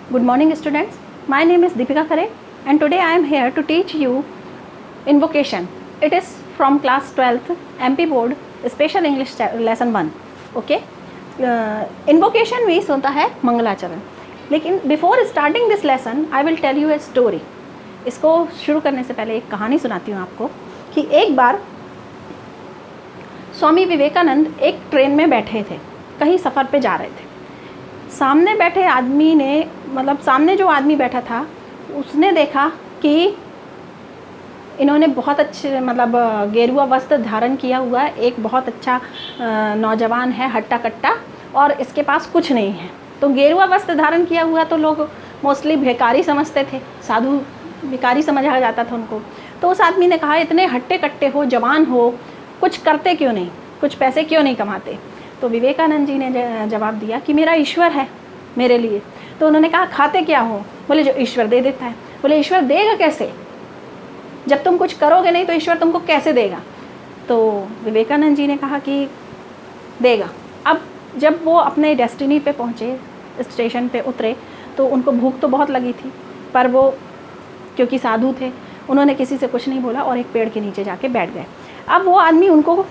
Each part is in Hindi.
Good morning students, my name is Deepika Khare and today I am here to teach you invocation. It is from class 12th MP board special English lesson 1. Okay, invocation means होता है मंगलाचरण. लेकिन before starting this lesson I will tell you a story. इसको शुरू करने से पहले एक कहानी सुनाती हूँ आपको कि एक बार स्वामी विवेकानंद एक ट्रेन में बैठे थे, कहीं सफ़र पे जा रहे थे. सामने बैठे आदमी ने सामने जो आदमी बैठा था उसने देखा कि इन्होंने बहुत अच्छे गेरुआ वस्त्र धारण किया हुआ है. एक बहुत अच्छा नौजवान है, हट्टा कट्टा, और इसके पास कुछ नहीं है. तो गेरुआ वस्त्र धारण किया हुआ तो लोग मोस्टली भिखारी समझते थे, साधु भिखारी समझा जाता था उनको. तो उस आदमी ने कहा, इतने हट्टे कट्टे हो, जवान हो, कुछ करते क्यों नहीं, कुछ पैसे क्यों नहीं कमाते. तो विवेकानंद जी ने जवाब दिया कि मेरा ईश्वर है मेरे लिए. तो उन्होंने कहा, खाते क्या हो. बोले, जो ईश्वर दे देता है. बोले, ईश्वर देगा कैसे, जब तुम कुछ करोगे नहीं तो ईश्वर तुमको कैसे देगा. तो विवेकानंद जी ने कहा कि देगा. अब जब वो अपने डेस्टिनी पे पहुँचे, स्टेशन पे उतरे, तो उनको भूख तो बहुत लगी थी, पर वो क्योंकि साधु थे उन्होंने किसी से कुछ नहीं बोला और एक पेड़ के नीचे जाके बैठ गए. अब वो आदमी उनको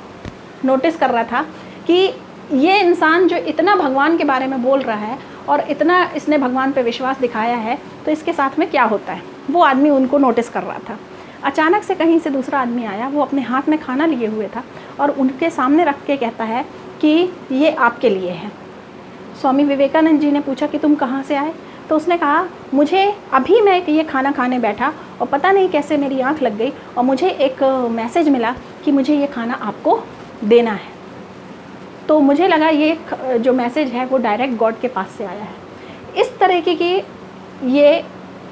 नोटिस कर रहा था कि ये इंसान जो इतना भगवान के बारे में बोल रहा है और इतना इसने भगवान पे विश्वास दिखाया है, तो इसके साथ में क्या होता है. वो आदमी उनको नोटिस कर रहा था. अचानक से कहीं से दूसरा आदमी आया, वो अपने हाथ में खाना लिए हुए था और उनके सामने रख के कहता है कि ये आपके लिए है. स्वामी विवेकानंद जी ने पूछा कि तुम कहाँ से आए. तो उसने कहा, मुझे अभी मैं ये खाना खाने बैठा और पता नहीं कैसे मेरी आँख लग गई और मुझे एक मैसेज मिला कि मुझे ये खाना आपको देना है. तो मुझे लगा ये जो मैसेज है वो डायरेक्ट गॉड के पास से आया है. इस तरीके की ये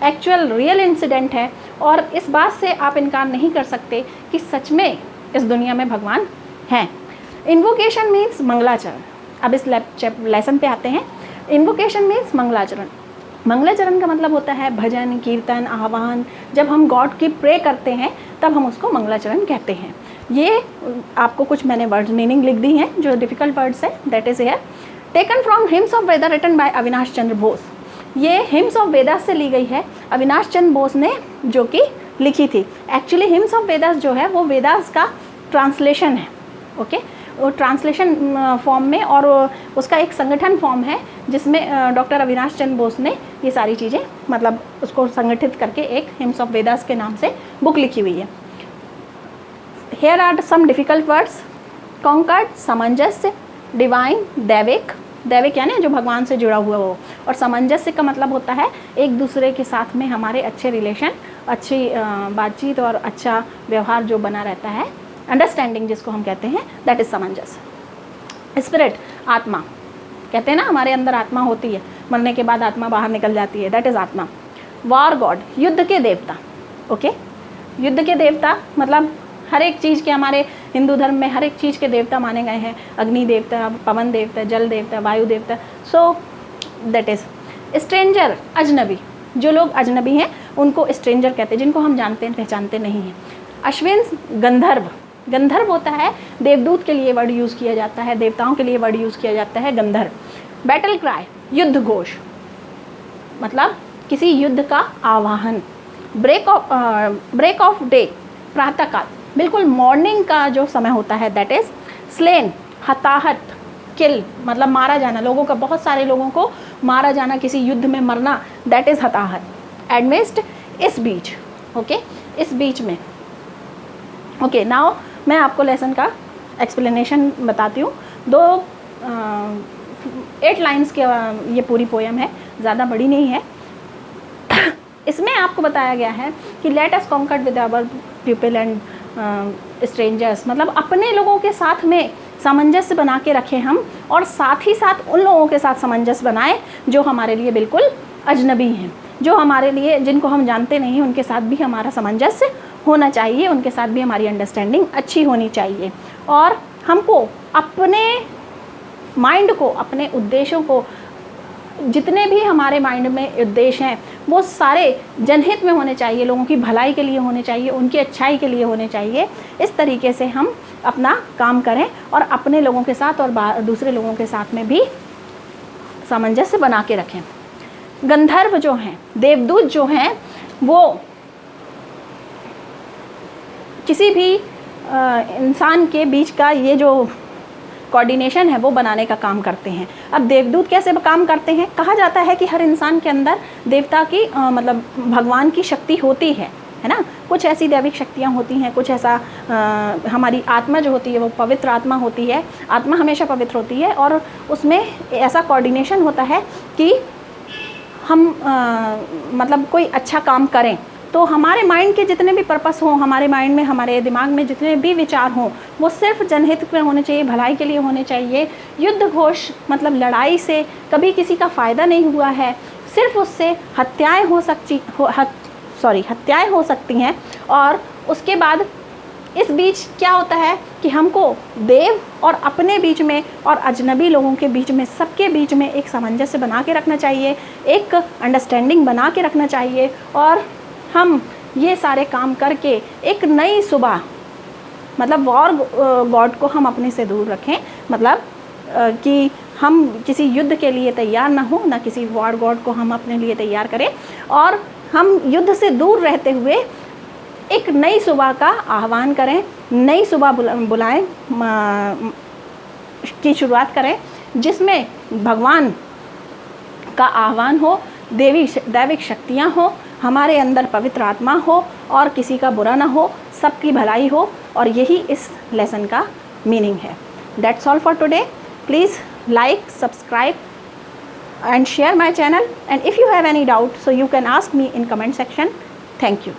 एक्चुअल रियल इंसिडेंट है और इस बात से आप इनकार नहीं कर सकते कि सच में इस दुनिया में भगवान हैं. इन्वोकेशन मीन्स मंगलाचरण. अब इस लेसन पे आते हैं. इन्वोकेशन मीन्स मंगलाचरण. मंगलाचरण का मतलब होता है भजन, कीर्तन, आह्वान. जब हम गॉड की प्रे करते हैं तब हम उसको मंगलाचरण कहते हैं. ये आपको कुछ मैंने वर्ड मीनिंग लिख दी हैं जो डिफ़िकल्ट वर्ड्स है. That is here taken from hymns of Veda written by Avinash Chandra Bose. ये हिम्स ऑफ वेदास से ली गई है, अविनाश चंद्र बोस ने जो कि लिखी थी. एक्चुअली हिम्स ऑफ वेदास जो है वो वेदास का ट्रांसलेशन है. ओके, वो ट्रांसलेशन फॉर्म में, और उसका एक संगठन फॉर्म है जिसमें डॉक्टर अविनाश चंद्र बोस ने ये सारी चीज़ें उसको संगठित करके एक हिम्स ऑफ वेदास के नाम से बुक लिखी हुई है. Here are some difficult words. Concord, सामंजस्य, डिवाइन, दैविक. दैविक यानी जो भगवान से जुड़ा हुआ हो, और सामंजस्य का मतलब होता है एक दूसरे के साथ में हमारे अच्छे रिलेशन, अच्छी बातचीत और अच्छा व्यवहार जो बना रहता है. अंडरस्टैंडिंग जिसको हम कहते हैं, दैट इज़ सामंजस्य. स्पिरिट, आत्मा. कहते हैं ना हमारे अंदर आत्मा होती है, मरने के बाद आत्मा बाहर निकल जाती है, दैट इज़ आत्मा. वार गॉड, युद्ध के देवता. ओके, युद्ध के देवता मतलब हर एक चीज़ के, हमारे हिंदू धर्म में हर एक चीज़ के देवता माने गए हैं. अग्नि देवता, पवन देवता, जल देवता, वायु देवता. So that is. स्ट्रेंजर, अजनबी. जो लोग अजनबी हैं उनको स्ट्रेंजर कहते हैं, जिनको हम जानते हैं पहचानते नहीं हैं. अश्विन, गंधर्व. गंधर्व होता है देवदूत के लिए वर्ड यूज़ किया जाता है, देवताओं के लिए वर्ड यूज़ किया जाता है गंधर्व. बैटल क्राई, युद्ध घोष, मतलब किसी युद्ध का आवाहन. ब्रेक ऑफ डे, प्रातःकाल, बिल्कुल मॉर्निंग का जो समय होता है, दैट इज़. स्लेन, हताहत, किल मतलब मारा जाना, लोगों का, बहुत सारे लोगों को मारा जाना, किसी युद्ध में मरना, दैट इज़ हताहत. एडमिस्ट, इस बीच. ओके, इस बीच में. ओके, नाउ मैं आपको लेसन का एक्सप्लेनेशन बताती हूँ. 8 लाइन्स के ये पूरी पोएम है, ज़्यादा बड़ी नहीं है. इसमें आपको बताया गया है कि let us conquer with our people and strangers, मतलब अपने लोगों के साथ में सामंजस्य बना के रखें हम, और साथ ही साथ उन लोगों के साथ सामंजस्य बनाएं जो हमारे लिए बिल्कुल अजनबी हैं, जो हमारे लिए, जिनको हम जानते नहीं, उनके साथ भी हमारा सामंजस्य होना चाहिए, उनके साथ भी हमारी अंडरस्टैंडिंग अच्छी होनी चाहिए. और हमको अपने माइंड को, अपने उद्देश्यों को, जितने भी हमारे माइंड में उद्देश्य हैं वो सारे जनहित में होने चाहिए, लोगों की भलाई के लिए होने चाहिए, उनकी अच्छाई के लिए होने चाहिए. इस तरीके से हम अपना काम करें और अपने लोगों के साथ और दूसरे लोगों के साथ में भी सामंजस्य बना के रखें. गंधर्व जो हैं, देवदूत जो हैं, वो किसी भी इंसान के बीच का ये जो कोऑर्डिनेशन है वो बनाने का काम करते हैं। अब देवदूत कैसे काम करते हैं? कहा जाता है कि हर इंसान के अंदर देवता की मतलब भगवान की शक्ति होती है ना। कुछ ऐसी दैविक शक्तियाँ होती हैं, कुछ ऐसा हमारी आत्मा जो होती है वो पवित्र आत्मा होती है। आत्मा हमेशा पवित्र होती है और उसमें ऐसा कोऑर्डिनेशन होता है कि हम मतलब कोई अच्छा काम करें तो हमारे माइंड के जितने भी पर्पस हों, हमारे माइंड में, हमारे दिमाग में जितने भी विचार हों, वो सिर्फ जनहित में होने चाहिए, भलाई के लिए होने चाहिए। युद्ध घोष मतलब लड़ाई से कभी किसी का फ़ायदा नहीं हुआ है, सिर्फ उससे हत्याएं हो सकती हैं। और उसके बाद इस बीच क्या होता है कि हमको देव और अपने बीच में और अजनबी लोगों के बीच में, सबके बीच में एक सामंजस्य बना के रखना चाहिए, एक अंडरस्टैंडिंग बना के रखना चाहिए। और हम ये सारे काम करके एक नई सुबह, मतलब वॉर गॉड को हम अपने से दूर रखें, मतलब कि हम किसी युद्ध के लिए तैयार ना हो, ना किसी वॉर गॉड को हम अपने लिए तैयार करें, और हम युद्ध से दूर रहते हुए एक नई सुबह का आह्वान करें, नई सुबह बुलाएं की शुरुआत करें, जिसमें भगवान का आह्वान हो, दैविक शक्तियाँ हो, हमारे अंदर पवित्र आत्मा हो और किसी का बुरा ना हो, सबकी भलाई हो। और यही इस लेसन का मीनिंग है। That's all for today. Please like, subscribe and share my channel, and if you have any doubt, so you can ask me in comment section. Thank you.